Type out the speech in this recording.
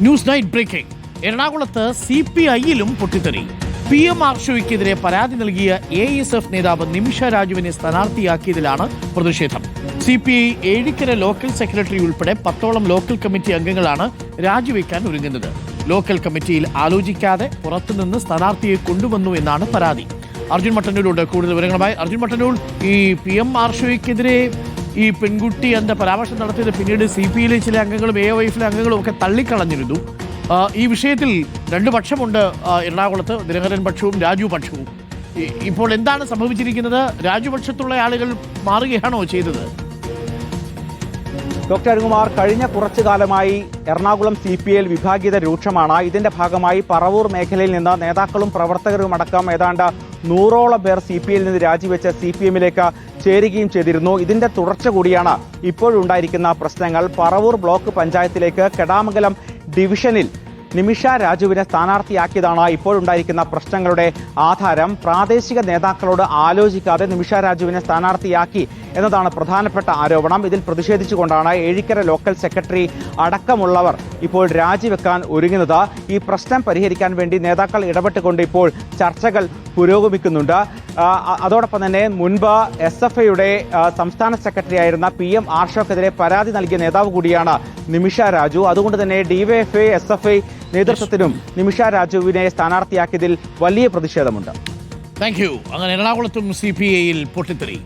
News night breaking. എറണാകുളത്ത് CPI-യിലും പൊട്ടിത്തെറി. PM ആർഷോയ്ക്കെതിരെ പരാതി നൽകിയ ASF നേതാവ് നിമിഷ രാജുവിനെ സ്ഥാനാർത്ഥിയാക്കിയതിലാണ് പ്രതിഷേധം. CPI ഏഴിക്കര ലോക്കൽ സെക്രട്ടറി ഉൾപ്പെടെ 10ഓളം ലോക്കൽ കമ്മിറ്റി അംഗങ്ങളാണ് രാജിവെക്കാൻ ഒരുങ്ങുന്നത്. ലോക്കൽ കമ്മിറ്റിയിൽ ആലോചിക്കാതെ പുറത്തുനിന്ന് സ്ഥാനാർത്ഥിയെ കൊണ്ടുവന്നു എന്നാണ് പരാതി. അർജുൻ മട്ടന്നൂരുണ്ട് കൂടുതൽ വിവരങ്ങളുമായി. അർജുൻ മട്ടന്നൂർ, ഈ PM ആർഷോയ്ക്കെതിരെ ഈ പെൺകുട്ടി എന്ന പരാമർശം നടത്തിയത് പിന്നീട് CPI-യിലെ ചില അംഗങ്ങളും AOF-ലെ അംഗങ്ങളും ഒക്കെ തള്ളിക്കളഞ്ഞിരുന്നു. ഈ വിഷയത്തിൽ രണ്ട് പക്ഷമുണ്ട് എറണാകുളത്ത്, ദിനകരൻ പക്ഷവും രാജു പക്ഷവും. ഇപ്പോൾ എന്താണ് സംഭവിച്ചിരിക്കുന്നത്? രാജുപക്ഷത്തുള്ള ആളുകൾ മാറുകയാണോ ചെയ്തത്? ഡോക്ടർ അരുൺകുമാർ, കഴിഞ്ഞ കുറച്ചു കാലമായി എറണാകുളം CPI-യിൽ വിഭാഗീയത രൂക്ഷമാണ്. ഇതിന്റെ ഭാഗമായി പറവൂർ മേഖലയിൽ നിന്ന് നേതാക്കളും പ്രവർത്തകരും അടക്കം ഏതാണ്ട് 100ഓളം പേർ CPI-യിൽ നിന്ന് രാജിവെച്ച് CPM-ലേക്ക് ചേരുകയും ചെയ്തിരുന്നു. ഇതിന്റെ തുടർച്ച കൂടിയാണ് ഇപ്പോഴുണ്ടായിരിക്കുന്ന പ്രശ്നങ്ങൾ. പറവൂർ ബ്ലോക്ക് പഞ്ചായത്തിലേക്ക് കെടാമംഗലം ഡിവിഷനിൽ നിമിഷ രാജുവിനെ സ്ഥാനാർത്ഥിയാക്കിയതാണ് ഇപ്പോഴുണ്ടായിരിക്കുന്ന പ്രശ്നങ്ങളുടെ ആധാരം. പ്രാദേശിക നേതാക്കളോട് ആലോചിക്കാതെ നിമിഷ രാജുവിനെ സ്ഥാനാർത്ഥിയാക്കി എന്നതാണ് പ്രധാനപ്പെട്ട ആരോപണം. ഇതിൽ പ്രതിഷേധിച്ചുകൊണ്ടാണ് ഏഴിക്കര ലോക്കൽ സെക്രട്ടറി അടക്കമുള്ളവർ ഇപ്പോൾ രാജിവെക്കാൻ ഒരുങ്ങുന്നത്. ഈ പ്രശ്നം പരിഹരിക്കാൻ വേണ്ടി നേതാക്കൾ ഇടപെട്ടുകൊണ്ട് ഇപ്പോൾ ചർച്ചകൾ പുരോഗമിക്കുന്നുണ്ട്. അതോടൊപ്പം തന്നെ മുൻപ് SFI-യുടെ സംസ്ഥാന സെക്രട്ടറി ആയിരുന്ന PM ആർഷോക്കെതിരെ പരാതി നൽകിയ നേതാവ് കൂടിയാണ് നിമിഷ രാജു. അതുകൊണ്ട് തന്നെ DYFI SFI നേതൃത്വത്തിനും നിമിഷ രാജുവിനെ സ്ഥാനാർത്ഥിയാക്കിയതിൽ വലിയ പ്രതിഷേധമുണ്ട്. Thank you. അങ്ങനെ എറണാകുളത്തും CPI-യിൽ പൊട്ടിത്തെറി.